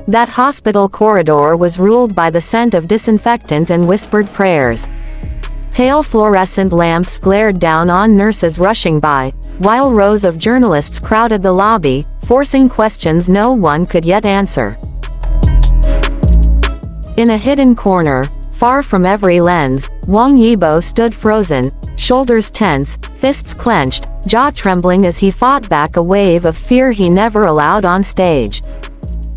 That hospital corridor was ruled by the scent of disinfectant and whispered prayers. Pale fluorescent lamps glared down on nurses rushing by, while rows of journalists crowded the lobby, forcing questions no one could yet answer. In a hidden corner, far from every lens, Wang Yibo stood frozen, shoulders tense, fists clenched, jaw trembling as he fought back a wave of fear he never allowed on stage.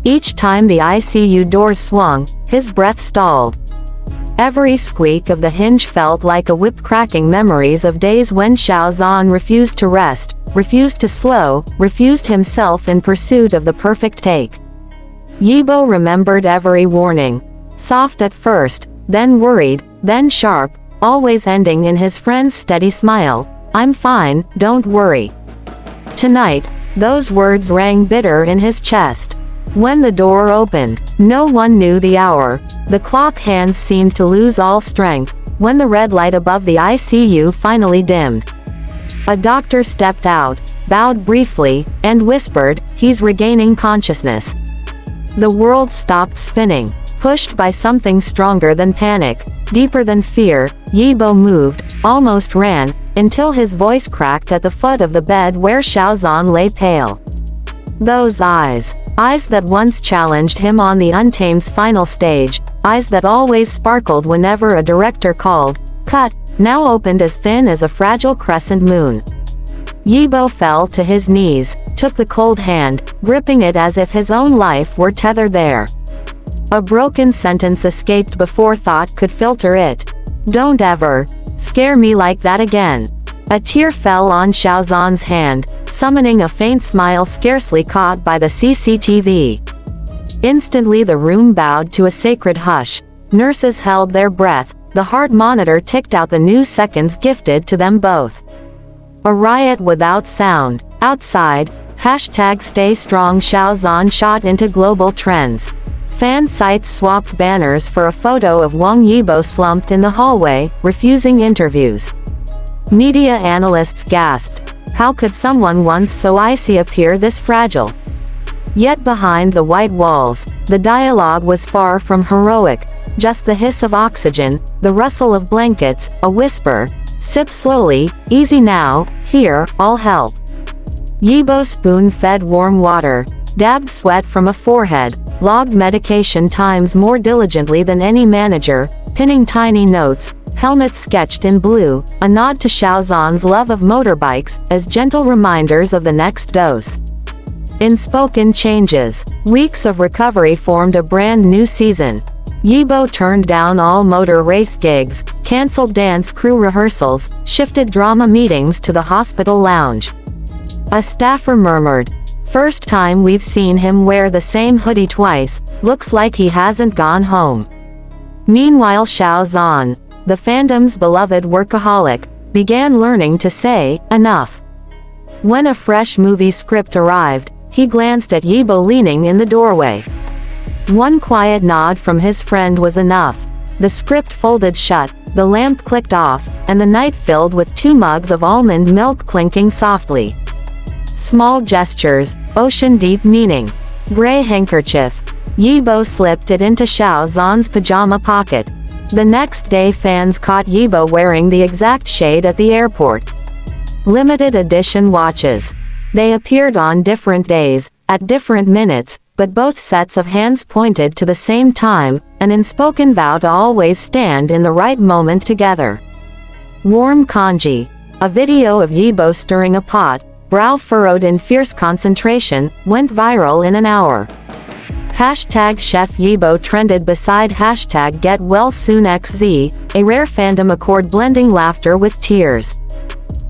Each time the ICU doors swung, his breath stalled. Every squeak of the hinge felt like a whip cracking memories of days when Xiao Zhan refused to rest, refused to slow, refused himself in pursuit of the perfect take. Yibo remembered every warning. Soft at first, then worried, then sharp, always ending in his friend's steady smile. "I'm fine, don't worry." Tonight, those words rang bitter in his chest. When the door opened, no one knew the hour. The clock hands seemed to lose all strength, when the red light above the ICU finally dimmed. A doctor stepped out, bowed briefly, and whispered, "He's regaining consciousness." The world stopped spinning. Pushed by something stronger than panic, deeper than fear, Yibo moved, almost ran, until his voice cracked at the foot of the bed where Xiao Zhan lay pale. Those eyes that once challenged him on the Untamed's final stage, eyes that always sparkled whenever a director called, "Cut," now opened as thin as a fragile crescent moon. Yibo fell to his knees, took the cold hand, gripping it as if his own life were tethered there. A broken sentence escaped before thought could filter it. "Don't ever scare me like that again." A tear fell on Xiao Zhan's hand, summoning a faint smile scarcely caught by the CCTV. Instantly the room bowed to a sacred hush. Nurses held their breath, the heart monitor ticked out the new seconds gifted to them both. A riot without sound. Outside, #StayStrong Xiao Zhan shot into global trends. Fan sites swapped banners for a photo of Wang Yibo slumped in the hallway, refusing interviews. Media analysts gasped. How could someone once so icy appear this fragile? Yet behind the white walls, the dialogue was far from heroic, just the hiss of oxygen, the rustle of blankets, a whisper, "Sip slowly, easy now, here, I'll help." Yibo spoon-fed warm water, dabbed sweat from a forehead, logged medication times more diligently than any manager, pinning tiny notes, helmets sketched in blue, a nod to Xiao Zhan's love of motorbikes, as gentle reminders of the next dose. In spoken changes, weeks of recovery formed a brand new season. Yibo turned down all motor race gigs, cancelled dance crew rehearsals, shifted drama meetings to the hospital lounge. A staffer murmured, "First time we've seen him wear the same hoodie twice, looks like he hasn't gone home." Meanwhile Xiao Zhan, the fandom's beloved workaholic, began learning to say, enough. When a fresh movie script arrived, he glanced at Yibo leaning in the doorway. One quiet nod from his friend was enough. The script folded shut, the lamp clicked off, and the night filled with 2 mugs of almond milk clinking softly. Small gestures, ocean-deep meaning. Gray handkerchief. Yibo slipped it into Xiao Zhan's pajama pocket. The next day fans caught Yibo wearing the exact shade at the airport. Limited edition watches. They appeared on different days, at different minutes, but both sets of hands pointed to the same time, an unspoken vow to always stand in the right moment together. Warm kanji. A video of Yibo stirring a pot, brow furrowed in fierce concentration, went viral in an hour. #Chef Yibo trended beside #GetWellSoonXZ, a rare fandom accord blending laughter with tears.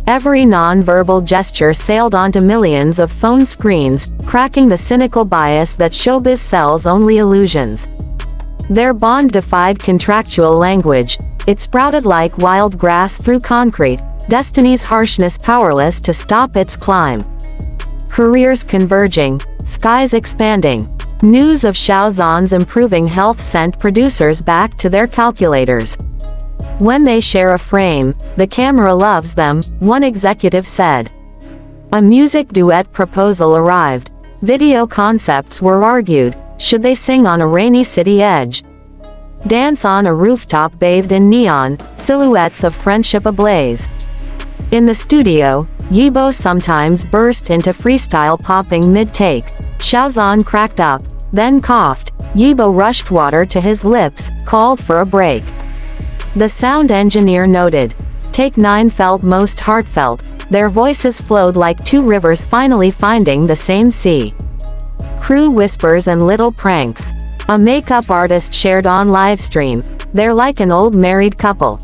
Every non-verbal gesture sailed onto millions of phone screens, cracking the cynical bias that showbiz sells only illusions. Their bond defied contractual language. It sprouted like wild grass through concrete, destiny's harshness powerless to stop its climb. Careers converging, skies expanding. News of Xiao Zhan's improving health sent producers back to their calculators. When they share a frame, the camera loves them, one executive said. A music duet proposal arrived. Video concepts were argued. Should they sing on a rainy city edge? Dance on a rooftop bathed in neon, silhouettes of friendship ablaze? In the studio, Yibo sometimes burst into freestyle popping mid-take. Xiao Zhan cracked up, then coughed. Yibo rushed water to his lips, called for a break. The sound engineer noted. Take 9 felt most heartfelt. Their voices flowed like 2 rivers finally finding the same sea. Crew whispers and little pranks. A makeup artist shared on livestream. They're like an old married couple.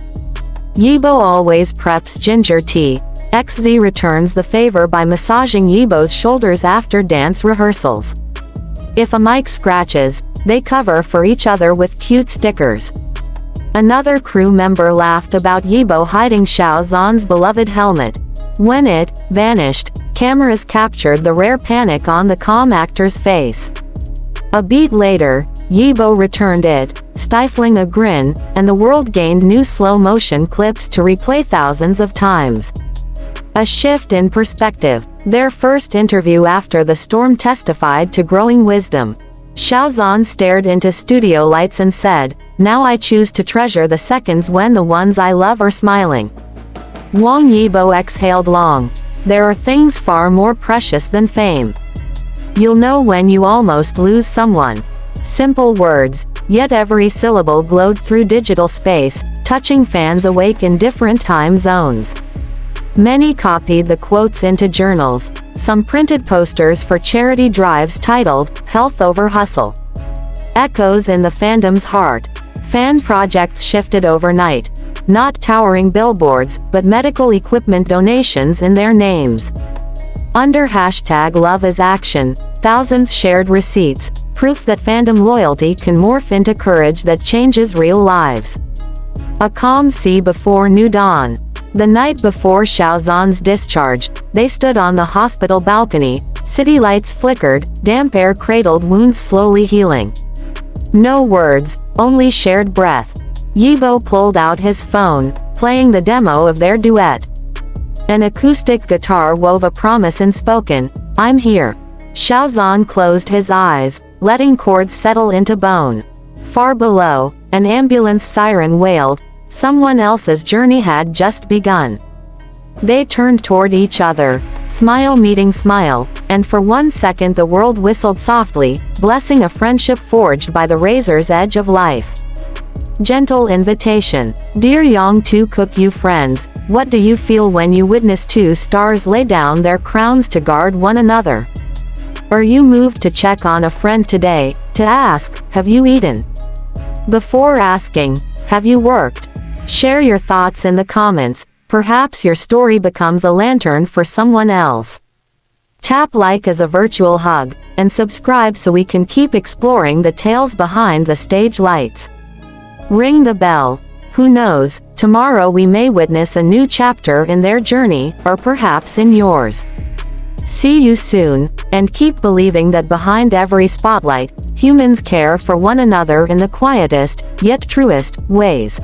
Yibo always preps ginger tea. XZ returns the favor by massaging Yibo's shoulders after dance rehearsals. If a mic scratches, they cover for each other with cute stickers. Another crew member laughed about Yibo hiding Xiao Zhan's beloved helmet. When it vanished, cameras captured the rare panic on the calm actor's face. A beat later, Yibo returned it, stifling a grin, and the world gained new slow-motion clips to replay thousands of times. A shift in perspective. Their first interview after the storm testified to growing wisdom. Xiao Zhan stared into studio lights and said, "Now I choose to treasure the seconds when the ones I love are smiling." Wang Yibo exhaled long. There are things far more precious than fame. You'll know when you almost lose someone. Simple words, yet every syllable glowed through digital space, touching fans awake in different time zones. Many copied the quotes into journals, some printed posters for charity drives titled, "Health Over Hustle." Echoes in the fandom's heart. Fan projects shifted overnight. Not towering billboards, but medical equipment donations in their names. Under hashtag Love is Action, thousands shared receipts, proof that fandom loyalty can morph into courage that changes real lives. A calm sea before new dawn. The night before Xiao Zhan's discharge, they stood on the hospital balcony. City lights flickered, damp air cradled wounds slowly healing. No words, only shared breath. Yibo pulled out his phone, playing the demo of their duet. An acoustic guitar wove a promise unspoken, "I'm here." Xiao Zhan closed his eyes, letting chords settle into bone. Far below, an ambulance siren wailed. Someone else's journey had just begun. They turned toward each other, smile meeting smile, and for 1 second the world whistled softly, blessing a friendship forged by the razor's edge of life. Gentle invitation. Dear Yang to Cook You friends, what do you feel when you witness 2 stars lay down their crowns to guard one another? Are you moved to check on a friend today, to ask, have you eaten? Before asking, have you worked? Share your thoughts in the comments, perhaps your story becomes a lantern for someone else. Tap like as a virtual hug, and subscribe so we can keep exploring the tales behind the stage lights. Ring the bell. Who knows, tomorrow we may witness a new chapter in their journey, or perhaps in yours. See you soon, and keep believing that behind every spotlight, humans care for one another in the quietest, yet truest, ways.